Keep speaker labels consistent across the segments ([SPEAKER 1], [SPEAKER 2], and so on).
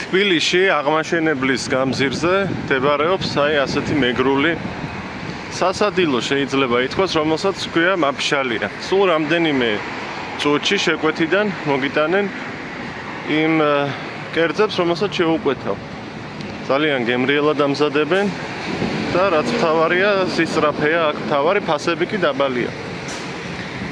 [SPEAKER 1] თბილისში აღმაშენებლის გამზირზე მდებარეობს ასეთი მეგრული სასადილო შეიძლება ითქვას, რომელსაც ქვია მაფშალია. სულ რამდენიმე წუთში შეკვეთიდან მოგიტანენ იმ კერძებს, რომელსაც შეუკვეთავ. ძალიან გემრიელად ამზადებენ და რაც მთავარია, სისწრაფეა, აქ მთავარი ფასები კი დაბალია.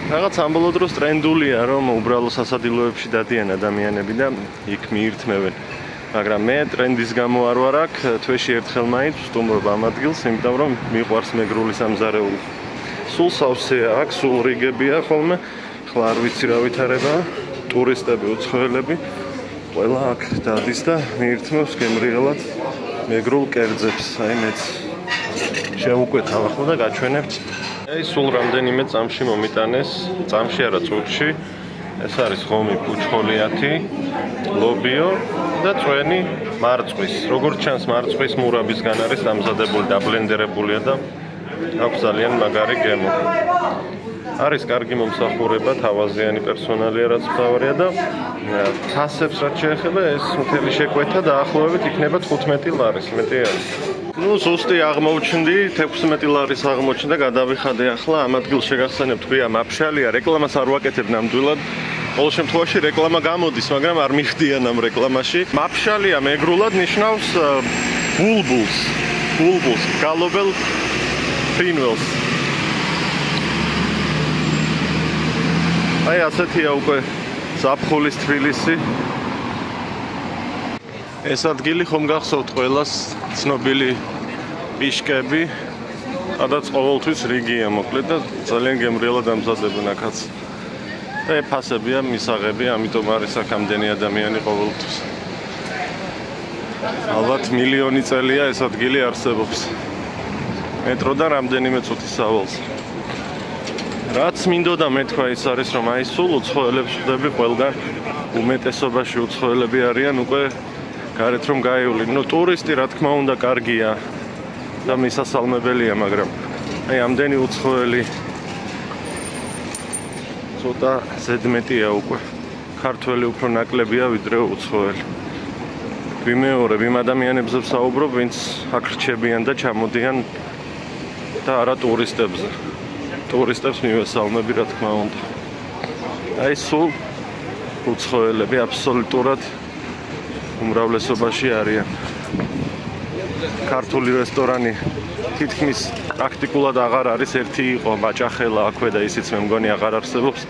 [SPEAKER 1] რაღაც ამ ბოლო დროს ტრენდულია, რომ უბრალო სასადილოებში დადიან ადამიანები და იქ მიირთმევენ. მაგრამ მე ტრენდის გამო არ ვარ აქ, თვეში ერთხელ მაინც ვსტუმრობ ამ ადგილს, იმიტომ რომ მიყვარს მეგრული სამზარეული. სულ სავსეა აქ, სულ რიგებია ხოლმე, ხლა არ ვიცი რა ვითარებაა, ტურისტები, უცხოელები, ყველა აქ დადის და მიირთმევს გემრიელად მეგრულ კერძებს. აი მეც შევუკვეთავ ახლა და გაჩვენებთ. აი სულ რამდენიმე წამში მომიტანეს, წამში არა წუთში. ეს არის ღომი ფუჩხოლიათი, ლობიო და წვენი მარწყვის. როგორც ჩანს, მარწყვის მურაბისგან არის დამზადებული და ბლენდერებულია და აქვს ძალიან მაგარი გემო. არის კარგი მომსახურება, თავაზიანი პერსონალია, რაც მთავარია და ფასებს რაც შეეხება, ეს მთელი შეკვეთა დაახლოებით იქნება 15 ლარის, მეტი არის. ზუსტი აღმოჩნდი, 16 ლარის აღმოჩნდა, გადავიხადე ახლა ამ ადგილს შეგახსენებთ, ქვია მაფშალია, რეკლამას არ ვაკეთებ ნამდვილად. ყოველ შემთხვევაში რეკლამა გამოდის, მაგრამ არ მიხდიან ამ რეკლამაში. მაფშალია მეგრულად ნიშნავს ბულბულს, გალობელ ფრინველს. აი ასეთია უკვე ზაფხულის თბილისი. ეს ადგილი ხომ გახსოვთ ყველას ცნობილი პიშკები, სადაც ყოველთვის რიგია მოკლედ და ძალიან გემრიელად ამზადებენ აქაც. და ფასებია, მისაღები, ამიტომ არის აქ ამდენი ადამიანი ყოველთვის. ალბათ მილიონი წელია ეს ადგილი არსებობს. მეტროდან რამდენიმე წუთის სავალზე. რაც მინდოდა მეთქვა ის არის, რომ აი სულ უცხოელებს ხვდები ყველგან, უმეტესობაში უცხოელები არიან უკვე გარეთ რომ გაივლი. ტურისტი რა თქმა უნდა კარგია და მისასალმებელია, მაგრამ აი ამდენი უცხოელი ცოტა ზედმეტია უკვე. ქართველი უფრო ნაკლებია ვიდრე უცხოელი. ვიმეორებ იმ ადამიანებზე ვსაუბრობ, ვინც აქ რჩებიან და ჩამოდიან და არა ტურისტებზე. ტურისტებს მივესალმები რა თქმა უნდა. აი სულ უცხოელები აბსოლუტურად უმრავლესობაში არიან. ქართული რესტორანი თითქმის პრაქტიკულად აღარ არის, ერთი იყო მაჭახელა აქვე და ისიც მე მგონი აღარ არსებობს.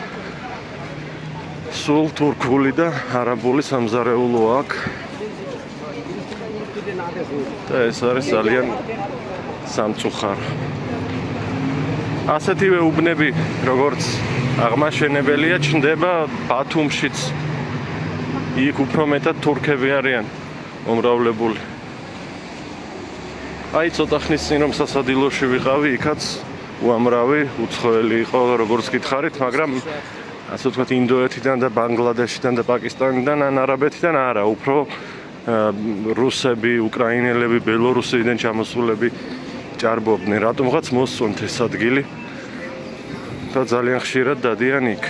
[SPEAKER 1] სულ თურქული და არაბული სამზარეულოა აქ. და ეს არის ძალიან სამწუხარო. ასეთივე უბნები, როგორც აღმაშენებელია, ჩნდება ბათუმშიც. იქ უფრო მეტად თურქები არიან მომრავლებული. აი ცოტა ხნის წინ რომ სასადილოში ვიყავი, იქაც უამრავი უცხოელი იყო, როგორც გითხარით, მაგრამ ასე ვთქვათ, ინდოეთიდან და ბანგლადეშიდან და პაკისტანიდან ან არაბეთიდან არა, უფრო რუსები, უკრაინელები, ბელორუსიდან ჩამოსულები ჭარბობდნენ. რატომღაც მოსწონთ ეს ადგილი და ძალიან ხშირად დადიან იქ.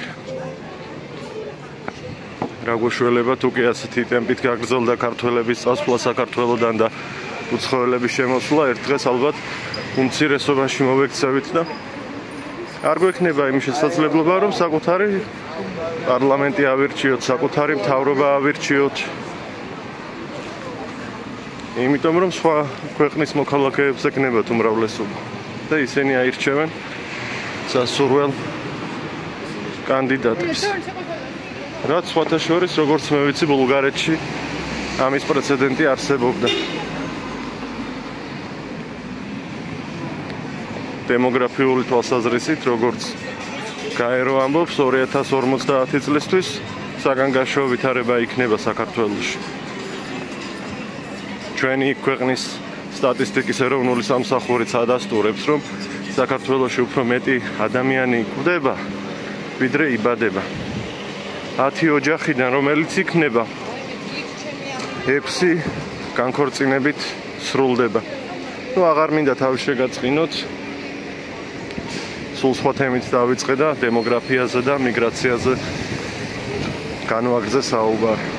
[SPEAKER 1] რა გვეშველება თუ კი ასეთი ტემპით გაგრძელდა ქართველების წასვლა საქართველოდან და უცხოელების შემოსვლა, ერთ დღეს ალბათ უმცირესობაში მოვექცევით და არ გვექნება იმ შესაძლებლობა, რომ საკუთარი პარლამენტი ავირჩიოთ, საკუთარი მთავრობა ავირჩიოთ. იმიტომ რომ სხვა ქვეყნის მოქალაქეებს ექნებათ უმრავლესობა და ისინი აირჩევენ სასურველ კანდიდატებს. რაც სხვათა შორის, როგორც მე ვიცი, ბულგარეთში ამის პრეცედენტი არსებობდა. დემოგრაფიული თვალსაზრისით, როგორც გაერო ამბობს, 2050 წლისთვის საგანგაშო ვითარება იქნება საქართველოში. ჩვენი ქვეყნის სტატისტიკის ეროვნული სამსახურიც ადასტურებს, რომ საქართველოში უფრო მეტი ადამიანი გვხვდება, ვიდრე იბადება. 10 ოჯახიდან, რომელიც იქნება 6 განქორწინებით სრულდება. აღარ მინდა თავი შეგაწყინოთ. სულ სხვა თემით დავიწყე და დემოგრაფიაზე და მიგრაციაზე განვაგრძე საუბარი.